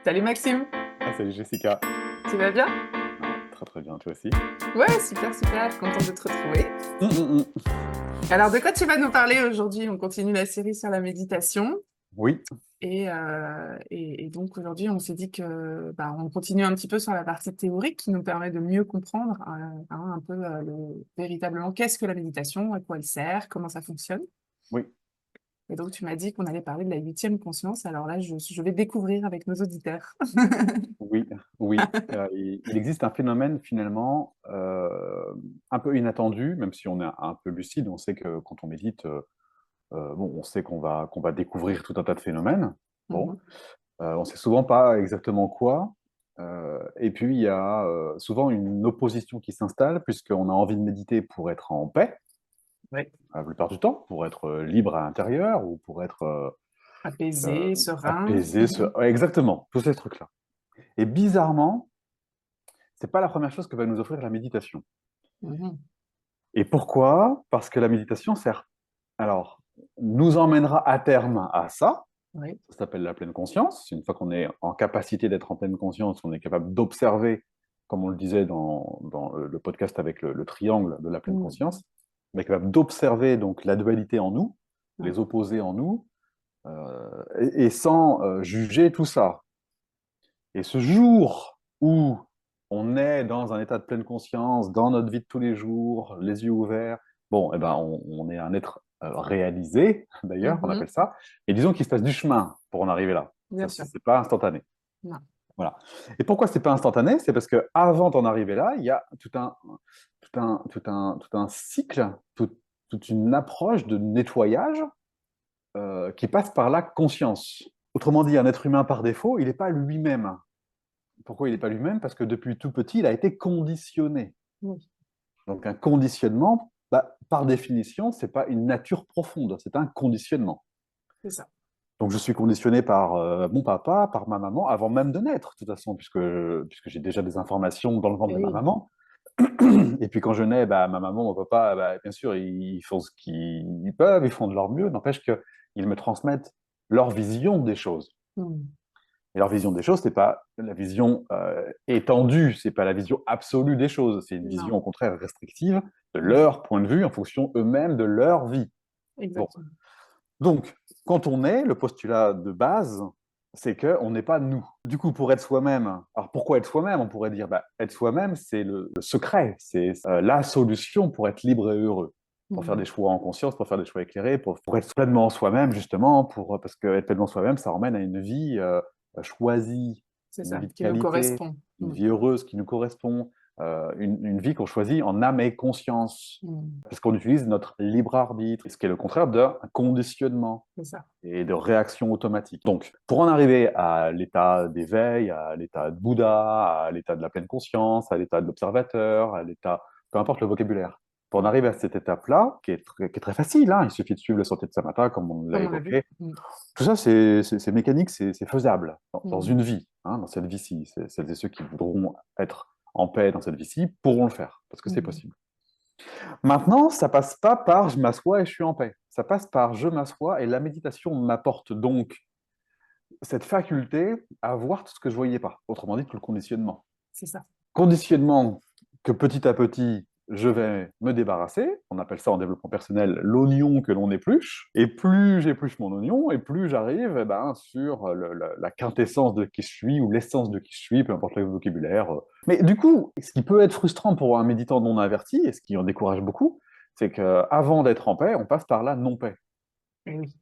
Salut Maxime, Ah, salut Jessica. tu vas bien? Très très bien, toi aussi. Ouais, super, super, je suis contente de te retrouver. Hum, hum, hum. Alors, de quoi tu vas nous parler aujourd'hui? On continue la série sur la méditation. Oui, Et donc, aujourd'hui, on s'est dit que on continue un petit peu sur la partie théorique qui nous permet de mieux comprendre un peu véritablement qu'est-ce que la méditation, à quoi elle sert, comment ça fonctionne. oui, Et donc, tu m'as dit qu'on allait parler de la huitième conscience. Alors là, je vais découvrir avec nos auditeurs. oui, oui. Il existe un phénomène finalement un peu inattendu, même si on est un peu lucide. On sait que quand on médite, bon, on sait qu'on va découvrir tout un tas de phénomènes. Bon, Mhm. on ne sait souvent pas exactement quoi. Et puis il y a souvent une opposition qui s'installe, puisqu'on a envie de méditer pour être en paix, Ouais. la plupart du temps, pour être libre à l'intérieur ou pour être Apaisé, serein. apaisé. Ouais, exactement, tous ces trucs-là. Et bizarrement, c'est pas la première chose que va nous offrir la méditation. Mhm. Et pourquoi? Parce que la méditation sert, alors, nous emmènera à terme à ça. Oui. Ça s'appelle la pleine conscience. Une fois qu'on est en capacité d'être en pleine conscience, on est capable d'observer, comme on le disait dans le podcast avec le triangle de la pleine Mhm. conscience, on est capable d'observer donc la dualité en nous, Ouais. les opposés en nous, et sans juger tout ça. Et ce jour où on est dans un état de pleine conscience, dans notre vie de tous les jours, les yeux ouverts, bon, eh ben, on est un être réalisé, d'ailleurs, on Mhm. appelle ça. Et disons qu'il se passe du chemin pour en arriver là. Bien Ça, sûr. c'est pas instantané. Non. Voilà. Et pourquoi c'est pas instantané? C'est parce que avant d'en arriver là, il y a tout un cycle, toute une approche de nettoyage qui passe par la conscience. Autrement dit, un être humain par défaut, il n'est pas lui-même. Pourquoi il n'est pas lui-même? Parce que depuis tout petit, il a été conditionné. Oui, Donc un conditionnement, par définition, ce n'est pas une nature profonde, c'est un conditionnement. c'est ça. Donc je suis conditionné par mon papa, par ma maman, avant même de naître, de toute façon, puisque j'ai déjà des informations dans le ventre Et de ma oui, maman. Et puis quand je nais, ma maman, mon papa, bien sûr, ils font ce qu'ils peuvent, ils font de leur mieux, n'empêche qu'ils me transmettent leur vision des choses. mm, Et leur vision des choses, c'est pas la vision étendue, c'est pas la vision absolue des choses, c'est une non, vision au contraire restrictive de mm, leur point de vue en fonction eux-mêmes de leur vie. Bon, exactement. donc quand on est, le postulat de base, c'est qu'on n'est pas nous. Du coup, pour être soi-même, alors pourquoi être soi-même? On pourrait dire, être soi-même, c'est le secret, c'est la solution pour être libre et heureux, pour faire Mm, des choix en conscience, pour faire des choix éclairés, pour être pleinement soi-même, justement, parce que être pleinement soi-même, ça emmène à une vie choisie, c'est une ça, vie de qui nous qualité, correspond. une vie heureuse qui nous correspond, une vie qu'on choisit en âme et conscience, Mm, parce qu'on utilise notre libre arbitre, ce qui est le contraire d'un conditionnement c'est ça. et de réaction automatique. Donc, pour en arriver à l'état d'éveil, à l'état de Bouddha, à l'état de la pleine conscience, à l'état de l'observateur, à l'état, peu importe le vocabulaire, pour en Mm, arriver à cette étape-là, qui est très facile, hein, il suffit de suivre le Santé de Samatha, comme on l'a comme on l'a vu. évoqué, tout ça, c'est mécanique, c'est faisable dans Mm, une vie, hein, dans cette vie-ci. Celles et ceux qui voudront être en paix dans cette vie-ci pourront le faire, parce que c'est mm, possible. Maintenant, ça passe pas par je m'assois et je suis en paix. Ça passe par je m'assois et la méditation m'apporte donc cette faculté à voir tout ce que je voyais pas. Autrement dit, tout le conditionnement. c'est ça. Conditionnement que petit à petit, je vais me débarrasser. On appelle ça en développement personnel l'oignon que l'on épluche. Et plus j'épluche mon oignon, et plus j'arrive sur la quintessence de qui je suis ou l'essence de qui je suis, peu importe le vocabulaire. Mais du coup, ce qui peut être frustrant pour un méditant non averti, et ce qui en décourage beaucoup, c'est qu'avant d'être en paix, on passe par la non-paix. Et oui.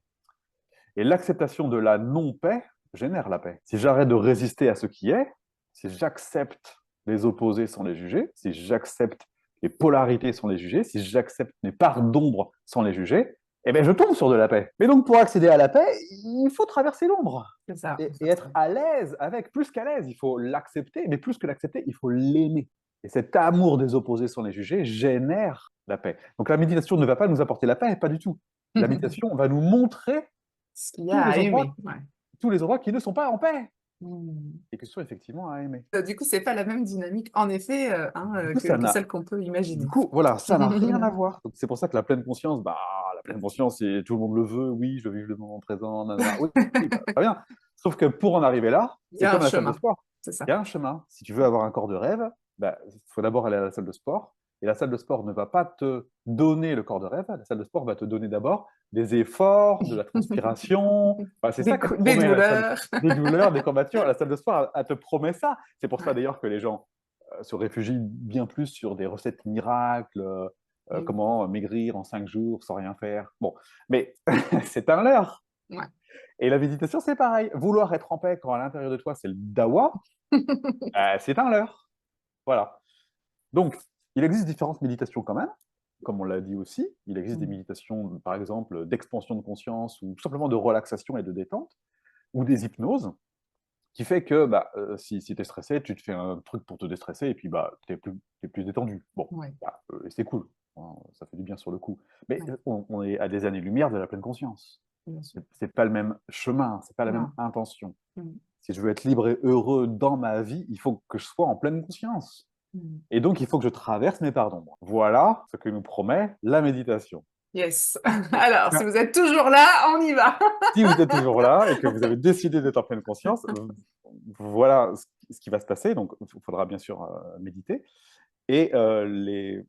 Et l'acceptation de la non-paix génère la paix. Si j'arrête de résister à ce qui est, si j'accepte les opposés sans les juger, si j'accepte les polarités sans les juger, si j'accepte mes parts d'ombre sans les juger, eh bien je tombe sur de la paix. Mais donc pour accéder à la paix, il faut traverser l'ombre C'est ça. et être à l'aise avec, plus qu'à l'aise, il faut l'accepter, mais plus que l'accepter, il faut l'aimer. Et cet amour des opposés sans les juger génère la paix. Donc la méditation ne va pas nous apporter la paix, pas du tout. La méditation va nous montrer Ce qu'il y a tous à les aimer. endroits, Ouais. tous les endroits qui ne sont pas en paix Mm. et qui sont effectivement à aimer. Du coup, c'est pas la même dynamique, en effet, Du coup, que celle qu'on peut du imaginer. coup, voilà, ça n'a rien à voir. Donc, c'est pour ça que la pleine conscience, tout le monde le veut. Oui, je vis le moment présent. Nanana. Oui, oui, très bien. Sauf que pour en arriver là, Il y c'est a un comme à la salle de chemin, sport. c'est ça. Il y a un chemin. Si tu veux avoir un corps de rêve, bah, il faut d'abord aller à la salle de sport. Et la salle de sport ne va pas te donner le corps de rêve. La salle de sport va te donner d'abord des efforts, de la transpiration. Enfin, c'est ça qu'elle te Des promet, la salle, douleurs. des douleurs, des courbatures. La salle de sport, elle te promet ça. C'est pour ça Ouais. d'ailleurs que les gens se réfugient bien plus sur des recettes miracles, Et oui. comment maigrir en 5 jours sans rien faire. Bon, mais c'est un leurre. Ouais. Et la méditation, c'est pareil. Vouloir être en paix quand à l'intérieur de toi, c'est le dawa, c'est un leurre. Voilà. Donc, il existe différentes méditations quand même, comme on l'a dit aussi. Il existe des Mm. méditations, par exemple, d'expansion de conscience ou tout simplement de relaxation et de détente, ou des hypnoses, qui fait que bah, si tu es stressé, tu te fais un truc pour te déstresser et puis bah, tu es plus détendu. Bon, Ouais. bah, et c'est cool. Hein, ça fait du bien sur le coup. Mais Ouais. on est à des années-lumière de la pleine conscience. Bien sûr. C'est pas le même chemin, c'est pas la même Non. intention. Mm. Si je veux être libre et heureux dans ma vie, il faut que je sois en pleine conscience. Mm. Et donc, il faut que je traverse mes parts d'ombre. Voilà ce que nous promet la méditation. Yes. Alors, si vous êtes toujours là, on y va. Si vous êtes toujours là et que vous avez décidé d'être en pleine conscience, voilà ce qui va se passer. Donc, il faudra bien sûr méditer. Et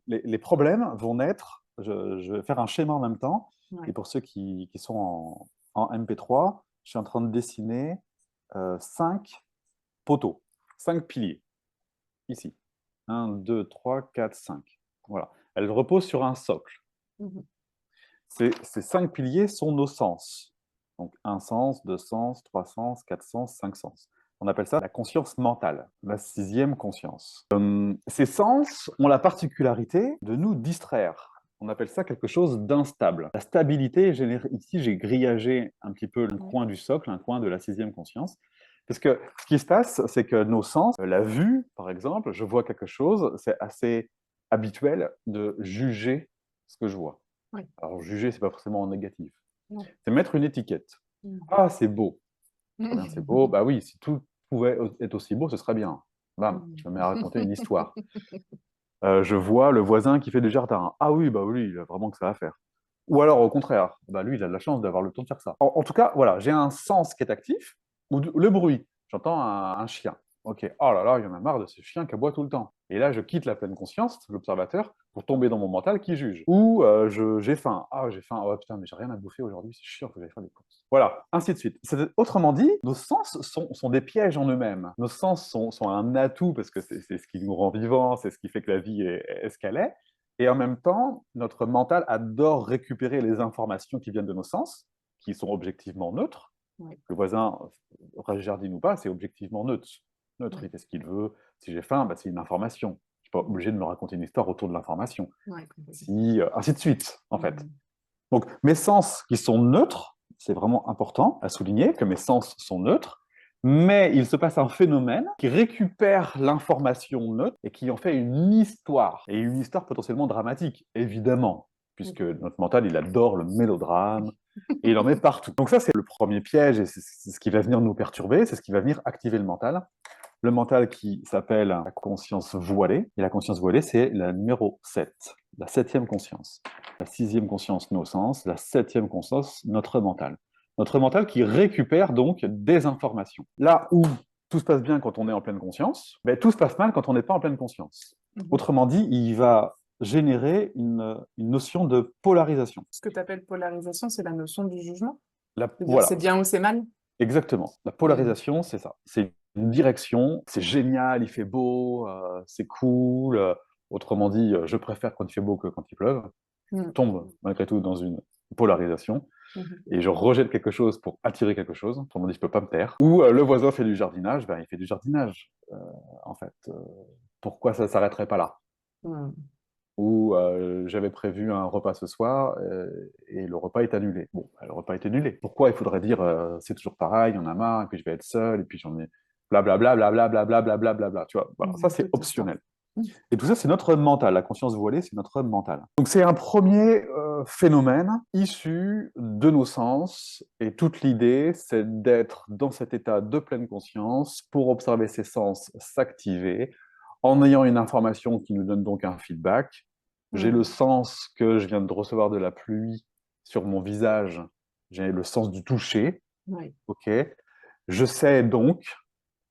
les problèmes vont naître. Je vais faire un schéma en même temps. Et Ouais. pour ceux qui sont en MP3, je suis en train de dessiner 5 poteaux, 5 piliers, ici. Un, 2, 3, 4, 5. Voilà. Elles reposent sur un socle. Mhm. Ces 5 piliers sont nos sens. Donc, un sens, deux sens, trois sens, quatre sens, cinq sens. On appelle ça la conscience mentale, la sixième conscience. Ces sens ont la particularité de nous distraire. On appelle ça quelque chose d'instable. La stabilité, ici, j'ai grillagé un petit peu un Ouais. coin du socle, un coin de la sixième conscience. Parce que ce qui se passe, c'est que nos sens, la vue, par exemple, je vois quelque chose, c'est assez habituel de juger ce que je vois. Ouais. Alors, juger, c'est pas forcément en négatif. Ouais. C'est mettre une étiquette. Mm. Ah, c'est beau. Très bien, c'est beau. Bah oui, si tout pouvait être aussi beau, ce serait bien. Bam, je me mets à raconter une histoire. Je vois le voisin qui fait du jardin. Ah oui, bah oui, il a vraiment que ça à faire. Ou alors, au contraire, bah lui, il a de la chance d'avoir le temps de faire ça. En tout cas, voilà, j'ai un sens qui est actif, ou le bruit. J'entends un chien. Ok, oh là là, il y en a marre de ce chien qui aboie tout le temps. Et là, je quitte la pleine conscience, l'observateur, pour tomber dans mon mental qui juge. Ou j'ai faim. Ah, j'ai faim. Oh putain, mais j'ai rien à bouffer aujourd'hui, c'est chiant, faut que j'aille faire des courses. Voilà, ainsi de suite. Autrement dit, nos sens sont des pièges en eux-mêmes. Nos sens sont un atout parce que c'est ce qui nous rend vivants, c'est ce qui fait que la vie est ce qu'elle est. Et en même temps, notre mental adore récupérer les informations qui viennent de nos sens, qui sont objectivement neutres. Ouais. Le voisin jardine ou pas, c'est objectivement neutre. Neutre, Ouais. il fait ce qu'il veut. Si j'ai faim, bah, c'est une information. Je ne suis pas obligé de me raconter une histoire autour de l'information. Ouais. Si, ainsi de suite, en fait. Mm. Donc, mes sens qui sont neutres, c'est vraiment important à souligner que mes sens sont neutres, mais il se passe un phénomène qui récupère l'information neutre et qui en fait une histoire, et une histoire potentiellement dramatique, évidemment, puisque Mm. notre mental, il adore le mélodrame, et il en met partout. Donc ça, c'est le premier piège, et c'est ce qui va venir nous perturber, c'est ce qui va venir activer le mental. Le mental qui s'appelle la conscience voilée, et la conscience voilée, c'est la numéro 7, la septième conscience. La sixième conscience, nos sens, la septième conscience, notre mental. Notre mental qui récupère donc des informations. Là où tout se passe bien quand on est en pleine conscience, ben, tout se passe mal quand on n'est pas en pleine conscience. Mhm. Autrement dit, il va générer une notion de polarisation. Ce que tu appelles polarisation, c'est la notion du jugement. C'est-à-dire Voilà, c'est bien ou c'est mal. exactement. La Mm. polarisation, c'est ça. C'est une direction, c'est génial, il fait beau, c'est cool. Autrement dit, je préfère quand il fait beau que quand il pleuve. Je Mm. tombe malgré tout dans une polarisation Mhm. et je rejette quelque chose pour attirer quelque chose. Autrement dit, je peux pas me taire. Ou le voisin fait du jardinage, ben, il fait du jardinage. En fait, pourquoi ça s'arrêterait pas là? Mm. Ou j'avais prévu un repas ce soir et le repas est annulé. Bon, le repas est annulé. Pourquoi il faudrait dire c'est toujours pareil, il y en a marre, et puis je vais être seul, et puis j'en ai blablabla, blablabla, blablabla, blablabla, tu vois. Voilà, ça Mm. c'est Tout est ça. optionnel. Et tout ça, c'est notre mental. La conscience voilée, c'est notre mental. Donc c'est un premier phénomène issu de nos sens, et toute l'idée, c'est d'être dans cet état de pleine conscience pour observer ses sens s'activer en ayant une information qui nous donne donc un feedback. J'ai le Mm. sens que je viens de recevoir de la pluie sur mon visage, j'ai le sens du toucher, Ouais. ok. Je sais donc,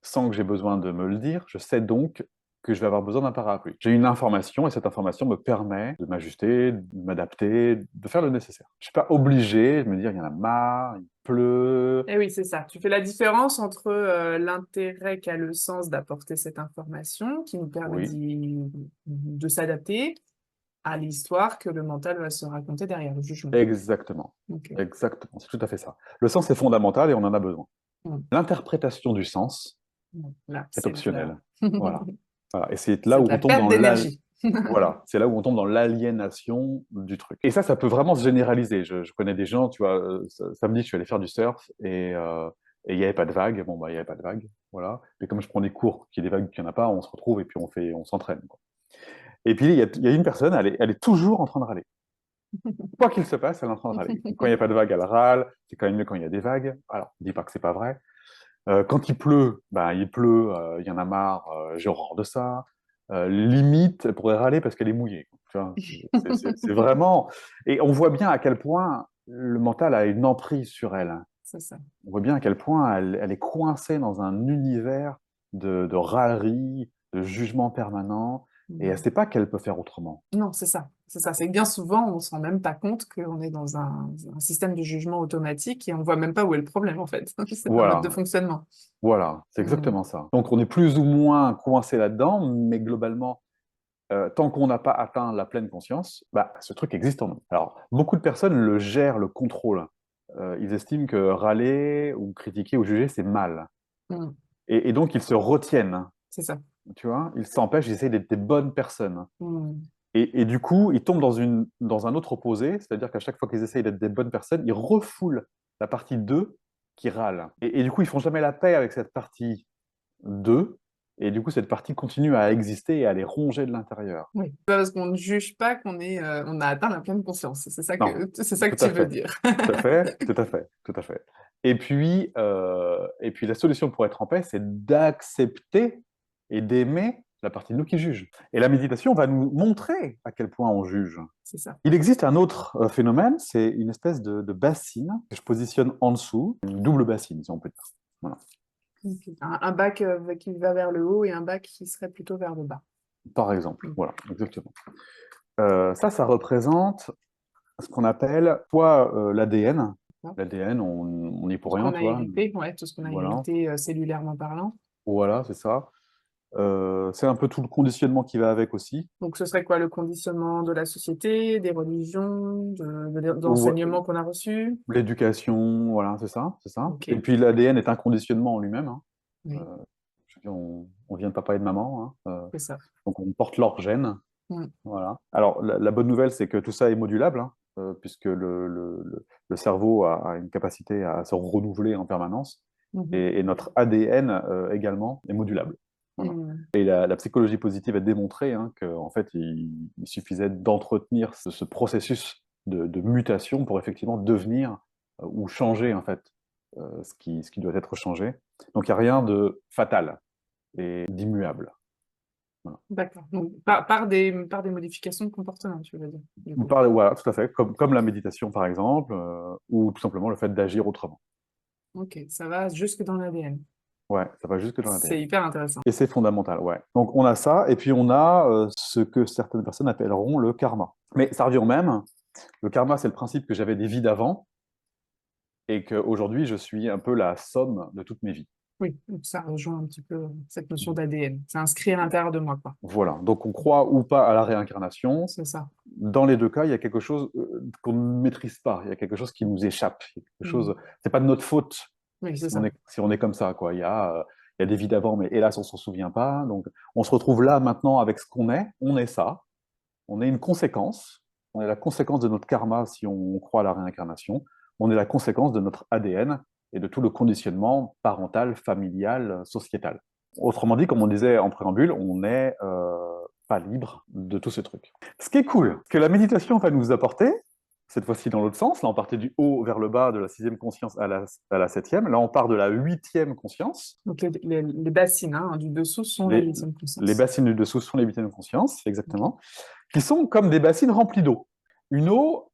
sans que j'ai besoin de me le dire, je sais donc que je vais avoir besoin d'un parapluie. J'ai une information et cette information me permet de m'ajuster, de m'adapter, de faire le nécessaire. Je ne suis pas obligé de me dire il y en a marre, il pleut. Et oui, c'est ça. Tu fais la différence entre l'intérêt qu'a le sens d'apporter cette information qui nous permet Oui, de s'adapter à l'histoire que le mental va se raconter derrière le jugement. exactement. Ok. Exactement, c'est tout à fait ça. Le sens est fondamental et on en a besoin. Mm. L'interprétation du sens Bon, là, est c'est optionnelle. Voilà. Voilà. Et c'est là c'est où de la on tombe perte dans d'énergie. voilà, c'est là où on tombe dans l'aliénation du truc. Et ça peut vraiment se généraliser. Je connais des gens, tu vois, samedi, je suis allé faire du surf et il n'y avait pas de vagues. Bon, bah, il n'y avait pas de vagues, voilà. Mais comme je prends des cours, qu'il y ait des vagues, qu'il n'y en a pas, on se retrouve et puis on s'entraîne, quoi. Et puis, il y a une personne, elle est toujours en train de râler. Quoi qu'il se passe, elle est en train de râler. Quand il n'y a pas de vagues, elle râle. C'est quand même mieux quand il y a des vagues. Alors, je dis pas que c'est pas vrai. Quand il pleut, ben, il pleut, il y en a marre, j'ai horreur de ça. Limite, elle pourrait râler parce qu'elle est mouillée. Tu vois, c'est vraiment... Et on voit bien à quel point le mental a une emprise sur elle. C'est ça. On voit bien à quel point elle est coincée dans un univers de râlerie, de jugement permanent, et elle ne Mm. sait pas qu'elle peut faire autrement. Non, c'est ça. C'est ça. C'est que bien souvent, on ne se rend même pas compte qu'on est dans un système de jugement automatique et on ne voit même pas où est le problème, en fait. C'est un mode de Voilà, fonctionnement. voilà, c'est Mm. exactement ça. Donc on est plus ou moins coincé là-dedans, mais globalement, tant qu'on n'a pas atteint la pleine conscience, bah, ce truc existe en nous. Alors, beaucoup de personnes le gèrent, le contrôlent. Ils estiment que râler ou critiquer ou juger, c'est mal. Mm. Et donc, ils se retiennent, C'est ça. tu vois. Ils s'empêchent, ils essayent d'être des bonnes personnes. Mm. Et du coup, ils tombent dans un autre opposé, c'est-à-dire qu'à chaque fois qu'ils essayent d'être des bonnes personnes, ils refoulent la partie d'eux qui râle. Et du coup, ils font jamais la paix avec cette partie d'eux. Et du coup, cette partie continue à exister et à les ronger de l'intérieur. Oui. C'est pas parce qu'on ne juge pas on a atteint la pleine conscience. Non, C'est ça que tout à tu veux fait, dire. tout à fait, tout à fait, tout à fait. Et puis la solution pour être en paix, c'est d'accepter et d'aimer la partie de nous qui juge. Et la méditation va nous montrer à quel point on juge. C'est ça. Il existe un autre phénomène, c'est une espèce de bassine que je positionne en dessous, une double bassine, si on peut dire. Voilà. Ok. Un bac qui va vers le haut et un bac qui serait plutôt vers le bas. Par exemple, Mm. voilà, exactement. Ça représente ce qu'on appelle soit l'ADN. D'accord. L'ADN, on n'y Tout pour ce rien, qu'on a tu vois. hérité, ouais, tout ce qu'on a Voilà, hérité cellulairement parlant. voilà, c'est ça. C'est un peu tout le conditionnement qui va avec aussi. Donc, ce serait quoi le conditionnement de la société, des religions, Ou d'enseignements qu'on a reçus? l'éducation, voilà, c'est ça, c'est ça. Ok, Et puis l'ADN est un conditionnement en lui-même, hein. oui, Euh, je veux dire, on vient de papa et de maman, hein. c'est ça. Donc on porte leurs gènes, Mm. voilà. Alors la bonne nouvelle, c'est que tout ça est modulable, hein, puisque le cerveau a une capacité à se renouveler en permanence, Mhm. et notre ADN également est modulable. Voilà. Mm. Et la psychologie positive a démontré, hein, qu'en fait, il suffisait d'entretenir ce processus de mutation pour effectivement devenir ou changer en fait ce qui doit être changé. Donc il n'y a rien de fatal et d'immuable. Voilà. D'accord. Donc, par des modifications de comportement, tu veux dire, du coup. Voilà, tout à fait, comme la méditation par exemple, ou tout simplement le fait d'agir autrement. Ok, ça va jusque dans l'ADN. Ouais, ça va jusque dans l'ADN. C'est hyper intéressant. Et c'est fondamental, ouais. Donc on a ça, et puis on a ce que certaines personnes appelleront le karma. Mais ça revient au même. Le karma, c'est le principe que j'avais des vies d'avant, et qu'aujourd'hui, je suis un peu la somme de toutes mes vies. Oui, donc ça rejoint un petit peu cette notion d'ADN. C'est inscrit à l'intérieur de moi, quoi. Voilà. Donc on croit ou pas à la réincarnation. C'est ça. Dans les deux cas, il y a quelque chose qu'on ne maîtrise pas. Il y a quelque chose qui nous échappe. Il y a quelque Mm. chose. C'est pas de notre faute Oui, c'est ça. si on est comme ça, quoi. Il y a des vies d'avant, mais hélas, on s'en souvient pas. Donc on se retrouve là maintenant avec ce qu'on est. On est ça. On est une conséquence. On est la conséquence de notre karma si on croit à la réincarnation. On est la conséquence de notre ADN et de tout le conditionnement parental, familial, sociétal. Autrement dit, comme on disait en préambule, on n'est pas libre de tous ces trucs. Ce qui est cool, ce que la méditation va nous apporter, cette fois-ci dans l'autre sens, là on partait du haut vers le bas, de la sixième conscience à la septième, là on part de la huitième conscience. Donc, les bassines hein, du dessous sont la Les, huitième les conscience. bassines du dessous sont les huitièmes consciences, Ok. exactement, qui sont comme des bassines remplies d'eau. Une eau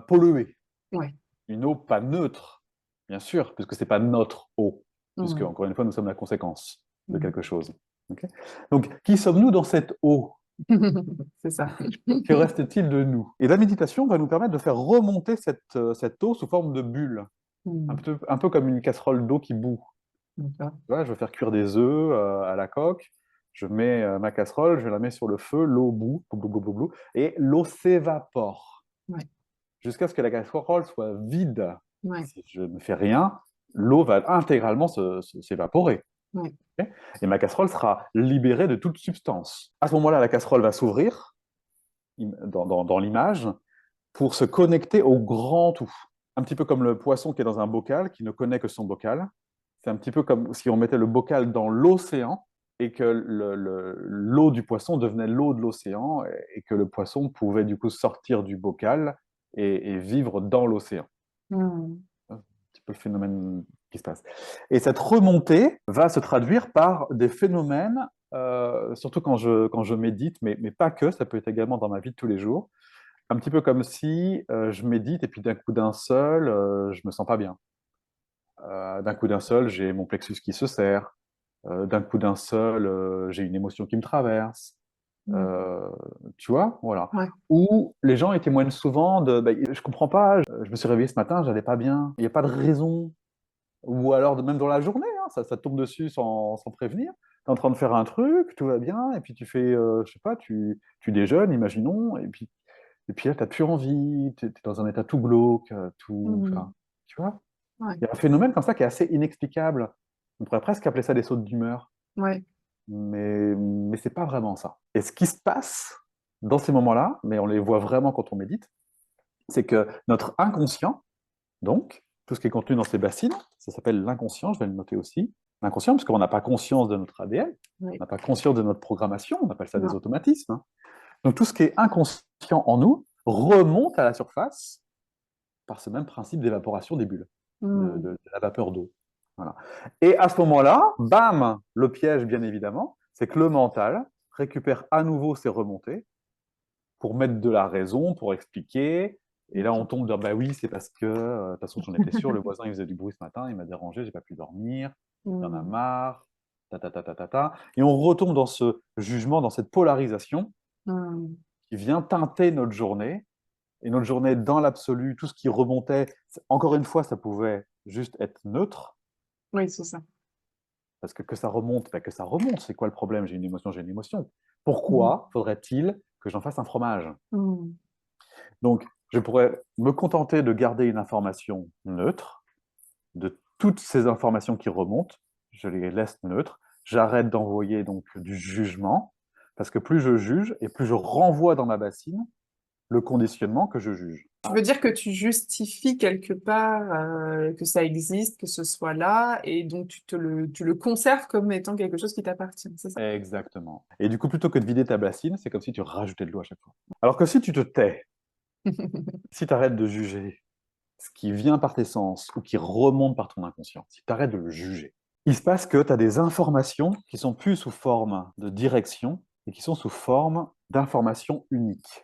polluée, Ouais. une eau pas neutre, bien sûr, puisque c'est pas notre eau. puisque, Mm. encore une fois, nous sommes la conséquence de Mm. quelque chose. Okay. Donc, qui sommes-nous dans cette eau? C'est ça. Que reste-t-il de nous? Et la méditation va nous permettre de faire remonter cette eau sous forme de bulles, Mm. un peu comme une casserole d'eau qui bout. D'accord. Voilà, je vais faire cuire des œufs à la coque, je mets ma casserole, je la mets sur le feu, l'eau bout, blou, blou, blou, blou, et l'eau s'évapore Ouais. jusqu'à ce que la casserole soit vide. Ouais. Si je ne fais rien, l'eau va intégralement s'évaporer. Ouais. Okay. Et ma casserole sera libérée de toute substance. À ce moment-là, la casserole va s'ouvrir dans l'image pour se connecter au grand tout. Un petit peu comme le poisson qui est dans un bocal, qui ne connaît que son bocal. C'est un petit peu comme si on mettait le bocal dans l'océan et que l'eau du poisson devenait l'eau de l'océan et que le poisson pouvait du coup sortir du bocal et vivre dans l'océan. Mm. Un petit peu le phénomène qui se passe. Et cette remontée va se traduire par des phénomènes, surtout quand je médite, mais pas que, ça peut être également dans ma vie de tous les jours, un petit peu comme si je médite et puis d'un coup d'un seul, je me sens pas bien. D'un coup d'un seul, j'ai mon plexus qui se serre. D'un coup d'un seul, j'ai une émotion qui me traverse. Mm. Euh, tu vois, voilà. Ouais. Ou les gens ils témoignent souvent de, bah, je comprends pas, je me suis réveillé ce matin, j'allais pas bien. Il n'y a pas de raison. Ou alors même dans la journée, hein, ça tombe dessus sans prévenir. Tu es en train de faire un truc, tout va bien, et puis tu fais, je sais pas, tu déjeunes, imaginons, et puis là, tu n'as plus envie, tu es dans un état tout glauque, tout. Mm. Enfin, tu vois? Ouais. Il y a un phénomène comme ça qui est assez inexplicable. On pourrait presque appeler ça des sautes d'humeur, Ouais. mais c'est pas vraiment ça. Et ce qui se passe dans ces moments-là, mais on les voit vraiment quand on médite, c'est que notre inconscient, donc, tout ce qui est contenu dans ces bassines, ça s'appelle l'inconscient, je vais le noter aussi. L'inconscient, parce qu'on n'a pas conscience de notre ADN, Ouais. on n'a pas conscience de notre programmation, on appelle ça des Non. automatismes, hein. Donc tout ce qui est inconscient en nous remonte à la surface par ce même principe d'évaporation des bulles, Mm. de la vapeur d'eau. Voilà. Et à ce moment-là, bam, le piège, bien évidemment, c'est que le mental récupère à nouveau ses remontées pour mettre de la raison, pour expliquer. Et là, on tombe dans, bah oui, c'est parce que, de toute façon, j'en étais sûr, le voisin, il faisait du bruit ce matin, il m'a dérangé, j'ai pas pu dormir, il en a Mm. marre, ta, ta, ta, ta, ta, ta. Et on retombe dans ce jugement, dans cette polarisation Mm. qui vient teinter notre journée. Et notre journée, dans l'absolu, tout ce qui remontait, encore une fois, ça pouvait juste être neutre, Oui, c'est ça. parce que ça remonte, bah, que ça remonte. C'est quoi le problème? J'ai une émotion, j'ai une émotion. Mm. Pourquoi faudrait-il que j'en fasse un fromage? Mm. Donc, je pourrais me contenter de garder une information neutre, de toutes ces informations qui remontent, je les laisse neutres. J'arrête d'envoyer donc du jugement, parce que plus je juge et plus je renvoie dans ma bassine le conditionnement que je juge. Tu veux dire que tu justifies quelque part que ça existe, que ce soit là, et donc tu le conserves comme étant quelque chose qui t'appartient, c'est ça? Exactement. Et du coup, plutôt que de vider ta bassine, c'est comme si tu rajoutais de l'eau à chaque fois. Alors que si tu te tais, si tu arrêtes de juger ce qui vient par tes sens ou qui remonte par ton inconscient, si tu arrêtes de le juger, il se passe que tu as des informations qui sont plus sous forme de direction et qui sont sous forme d'informations uniques.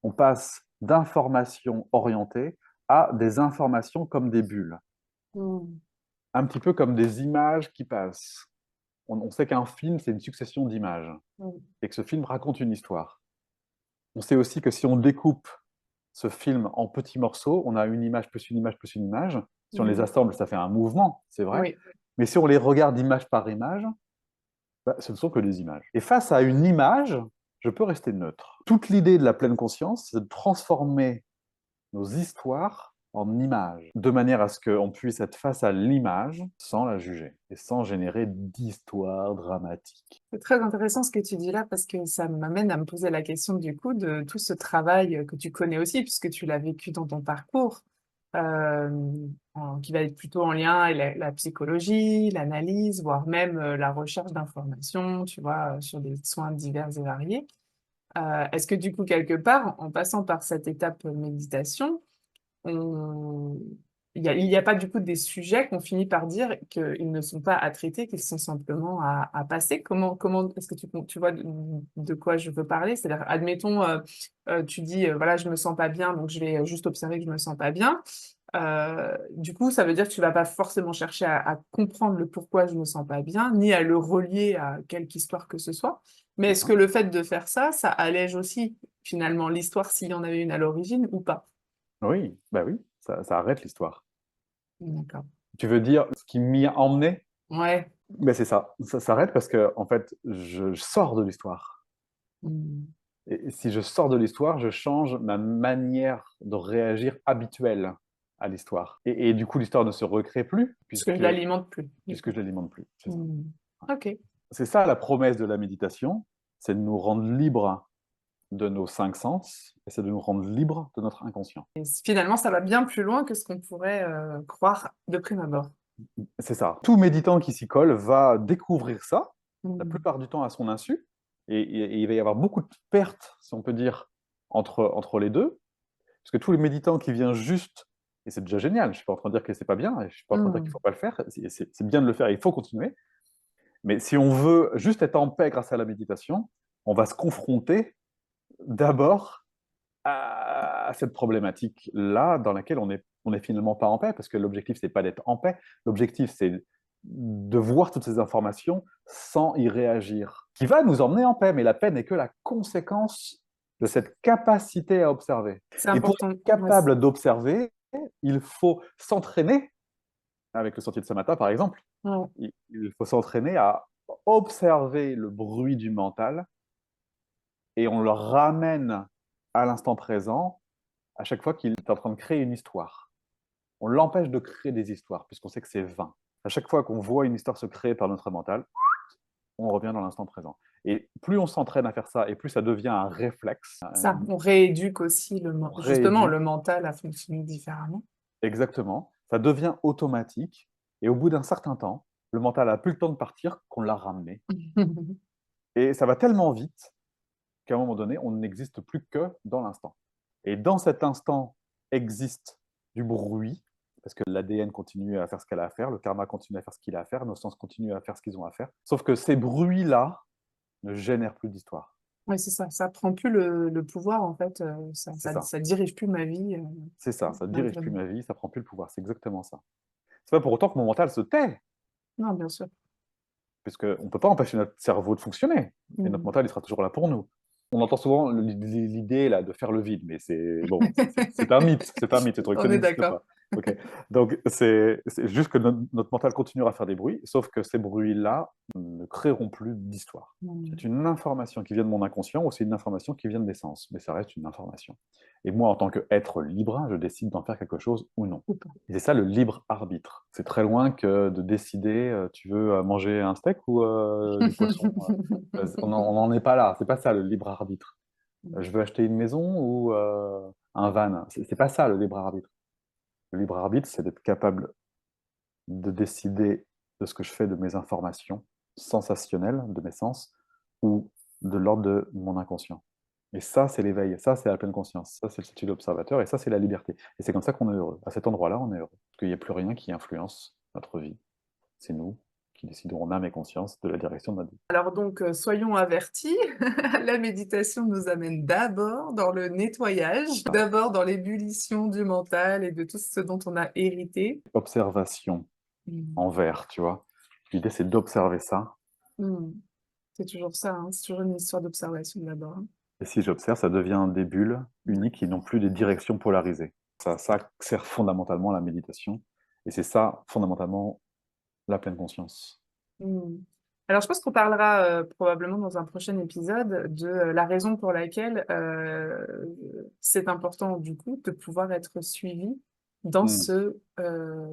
On passe d'informations orientées à des informations comme des bulles, Mm. un petit peu comme des images qui passent. On sait qu'un film, c'est une succession d'images Mm. et que ce film raconte une histoire. On sait aussi que si on découpe ce film en petits morceaux, on a une image plus une image plus une image. Si on les Mm. assemble, ça fait un mouvement, c'est vrai. Oui. Mais si on les regarde image par image, bah, ce ne sont que des images. Et face à une image, je peux rester neutre. Toute l'idée de la pleine conscience, c'est de transformer nos histoires en images, de manière à ce qu'on puisse être face à l'image sans la juger et sans générer d'histoire dramatique. C'est très intéressant ce que tu dis là parce que ça m'amène à me poser la question du coup de tout ce travail que tu connais aussi puisque tu l'as vécu dans ton parcours, euh, qui va être plutôt en lien avec la psychologie, l'analyse, voire même la recherche d'informations, tu vois, sur des soins divers et variés. Est-ce que du coup, quelque part, en passant par cette étape méditation, on- il y a pas du coup des sujets qu'on finit par dire qu'ils ne sont pas à traiter, qu'ils sont simplement à passer. Comment est-ce que tu vois de quoi je veux parler? C'est-à-dire, admettons, tu dis, voilà, je me sens pas bien, donc je vais juste observer que je me sens pas bien. Du coup, ça veut dire que tu vas pas forcément chercher à comprendre le pourquoi je me sens pas bien, ni à le relier à quelque histoire que ce soit. Mais C'est est-ce ça. que le fait de faire ça, ça allège aussi finalement l'histoire s'il y en avait une à l'origine ou pas? Oui, bah oui, ça arrête l'histoire. D'accord. Tu veux dire ce qui m'y a emmené? Ouais. Ben c'est ça. Ça s'arrête parce que, en fait, je sors de l'histoire. Mmh. Et si je sors de l'histoire, je change ma manière de réagir habituelle à l'histoire. Et du coup, l'histoire ne se recrée plus Parce que je puisque, l'alimente plus, du puisque coup. je l'alimente plus. C'est ça. Mmh. OK. C'est ça la promesse de la méditation, c'est de nous rendre libres de nos cinq sens et c'est de nous rendre libres de notre inconscient. Et finalement, ça va bien plus loin que ce qu'on pourrait croire de prime abord. C'est ça. Tout méditant qui s'y colle va découvrir ça, la Mmh. plupart du temps à son insu, et il va y avoir beaucoup de pertes, si on peut dire, entre les deux, parce que tous les méditants qui viennent juste, et c'est déjà génial, je ne suis pas en train de dire que c'est pas bien, et je ne suis pas en train de dire qu'il ne Mmh. faut pas le faire, c'est bien de le faire, il faut continuer, mais si on veut juste être en paix grâce à la méditation, on va se confronter d'abord à cette problématique-là dans laquelle on est finalement pas en paix, parce que l'objectif, c'est pas d'être en paix, l'objectif, c'est de voir toutes ces informations sans y réagir, qui va nous emmener en paix, mais la paix n'est que la conséquence de cette capacité à observer. C'est Et pour important. être Ouais, capable d'observer, il faut s'entraîner, avec le sentier de Samatha par exemple, ouais. il faut s'entraîner à observer le bruit du mental et on le ramène à l'instant présent à chaque fois qu'il est en train de créer une histoire. On l'empêche de créer des histoires, puisqu'on sait que c'est vain. À chaque fois qu'on voit une histoire se créer par notre mental, on revient dans l'instant présent. Et plus on s'entraîne à faire ça, et plus ça devient un réflexe, Ça, on rééduque aussi on justement le rééduque, mental à fonctionner différemment. exactement, ça devient automatique, et au bout d'un certain temps, le mental n'a plus le temps de partir qu'on l'a ramené. Et ça va tellement vite qu'à un moment donné, on n'existe plus que dans l'instant. Et dans cet instant existe du bruit, parce que l'ADN continue à faire ce qu'elle a à faire, le karma continue à faire ce qu'il a à faire, nos sens continuent à faire ce qu'ils ont à faire. Sauf que ces bruits-là ne génèrent plus d'histoire. Ouais, c'est ça. Ça prend plus le pouvoir, en fait. C'est ça. Ça dirige plus ma vie, C'est ça. Ça ne dirige malgré plus moi. ma vie, ça prend plus le pouvoir. C'est exactement ça. C'est pas pour autant que mon mental se tait, Non, bien sûr. puisqu'on ne peut pas empêcher notre cerveau de fonctionner. Et notre Mmh. mental, il sera toujours là pour nous. On entend souvent l'idée là de faire le vide, mais c'est bon, c'est un mythe, c'est un mythe, ce truc, ça On est n'existe d'accord. pas. Ok, donc c'est juste que notre mental continuera à faire des bruits, sauf que ces bruits-là ne créeront plus d'histoire. C'est Mmh. une information qui vient de mon inconscient ou c'est une information qui vient de l'essence, mais ça reste une information. Et moi, en tant qu'être libre, je décide d'en faire quelque chose ou non. Ou pas. Et c'est ça le libre arbitre. C'est très loin que de décider, tu veux manger un steak ou du poisson. On n'en est pas là. C'est pas ça le libre arbitre. Je veux acheter une maison ou un van. C'est pas ça le libre arbitre. Le libre arbitre, c'est d'être capable de décider de ce que je fais de mes informations sensationnelles, de mes sens, ou de l'ordre de mon inconscient. Et ça, c'est l'éveil. Ça, c'est la pleine conscience. Ça, c'est le statut d'observateur. Et ça, c'est la liberté. Et c'est comme ça qu'on est heureux. À cet endroit-là, on est heureux. Parce qu'il n'y a plus rien qui influence notre vie. C'est nous qui décidons en âme et conscience de la direction de notre vie. Alors donc, soyons avertis, la méditation nous amène d'abord dans le nettoyage, d'abord dans l'ébullition du mental et de tout ce dont on a hérité. Observation Mmh. en vert, tu vois. L'idée, c'est d'observer ça. Mmh. C'est toujours ça, hein, c'est toujours une histoire d'observation d'abord, hein. Et si j'observe, ça devient des bulles uniques et non plus des directions polarisées. Ça sert fondamentalement à la méditation. Et c'est ça, fondamentalement, la pleine conscience. Mmh. Alors je pense qu'on parlera, probablement dans un prochain épisode de, la raison pour laquelle, c'est important du coup de pouvoir être suivi Mm,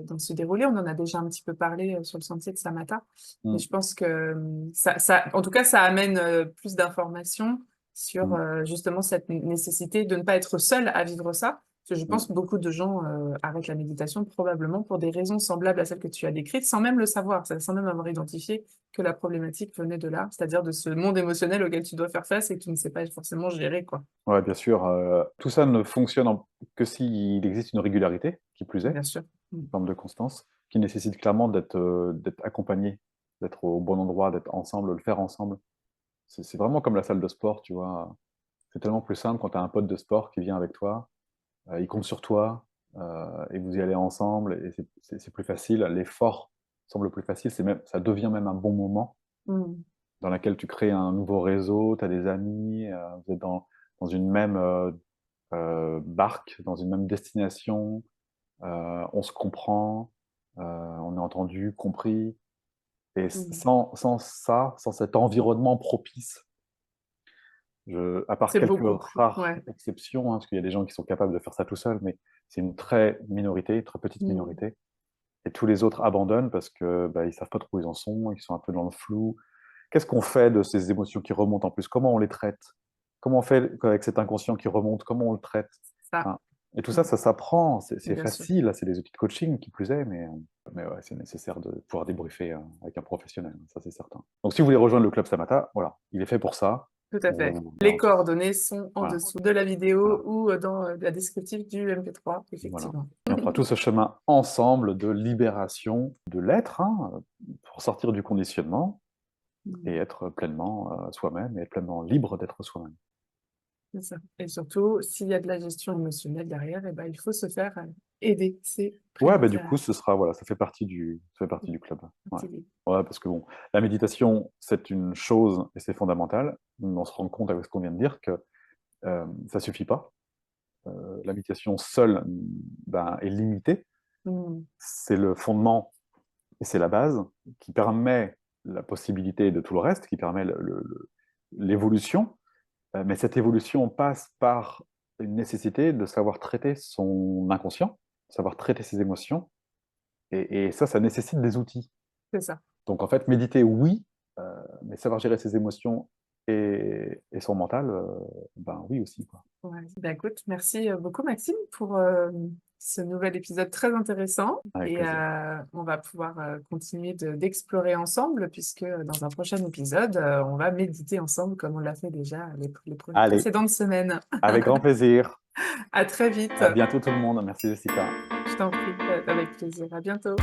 dans ce déroulé. On en a déjà un petit peu parlé, sur le sentier de Samatha, mais mm, je pense que, ça en tout cas ça amène, plus d'informations sur, mm, justement cette nécessité de ne pas être seul à vivre ça. Parce que je pense mm. que beaucoup de gens, arrêtent la méditation probablement pour des raisons semblables à celles que tu as décrites, sans même le savoir, sans même avoir identifié que la problématique venait de là, c'est-à-dire de ce monde émotionnel auquel tu dois faire face et que tu ne sais pas forcément gérer, quoi. Ouais, bien sûr. Tout ça ne fonctionne que s'il existe une régularité, qui plus est, Bien sûr. Mmh. une forme de constance, qui nécessite clairement d'être accompagné, d'être au bon endroit, d'être ensemble, le faire ensemble. C'est vraiment comme la salle de sport, tu vois. C'est tellement plus simple quand tu as un pote de sport qui vient avec toi, il compte sur toi, et vous y allez ensemble et c'est plus facile. L'effort semble plus facile. Ça devient même un bon moment Mm. dans lequel tu crées un nouveau réseau, tu as des amis, vous êtes dans une même barque, dans une même destination, on se comprend, on est entendu, compris. Et Mm. sans ça, sans cet environnement propice, à part C'est quelques beaucoup plus. rares Ouais. exceptions, hein, parce qu'il y a des gens qui sont capables de faire ça tout seuls, mais c'est une très minorité, une très petite Mm. minorité. Et tous les autres abandonnent parce que bah, ils savent pas trop où ils en sont, ils sont un peu dans le flou. Qu'est-ce qu'on fait de ces émotions qui remontent en plus? Comment on les traite? Comment on fait avec cet inconscient qui remonte? Comment on le traite? Ça. Hein. Et tout ça, Mm. ça s'apprend. C'est Bien sûr. facile. C'est des outils de coaching qui plus est, mais ouais, c'est nécessaire de pouvoir débriefer avec un professionnel. Ça, c'est certain. Donc, si vous voulez rejoindre le club Samata, voilà, il est fait pour ça. Tout à fait. Les En dessous. coordonnées sont en Voilà, dessous de la voilà, vidéo ou dans la descriptive du MP3, voilà. effectivement. Et on fera tout ce chemin ensemble de libération de l'être, hein, pour sortir du conditionnement et Mm. être pleinement soi-même et être pleinement libre d'être soi-même. C'est ça. Et surtout, s'il y a de la gestion émotionnelle derrière, eh ben, il faut se faire aider. C'est Ouais, bah, du coup, primordial. voilà, ça fait partie du club. Ouais. Utile. Ouais, parce que bon, la méditation, c'est une chose et c'est fondamental. On se rend compte avec ce qu'on vient de dire que ça suffit pas. La méditation seule, ben, est limitée. Mm. C'est le fondement et c'est la base qui permet la possibilité de tout le reste, qui permet l'évolution. Mais cette évolution passe par une nécessité de savoir traiter son inconscient, savoir traiter ses émotions. Et ça nécessite des outils. C'est ça. Donc en fait, méditer, oui, mais savoir gérer ses émotions et son mental, ben oui aussi, quoi. Ouais. Ben, écoute, merci beaucoup, Maxime, pour ce nouvel épisode très intéressant. Avec Et plaisir. on va pouvoir continuer d'explorer ensemble, puisque dans un prochain épisode, on va méditer ensemble, comme on l'a fait déjà les Allez, précédentes semaines. avec grand plaisir. À très vite. À bientôt tout le monde. Merci Jessica. Je t'en prie, avec plaisir. À bientôt.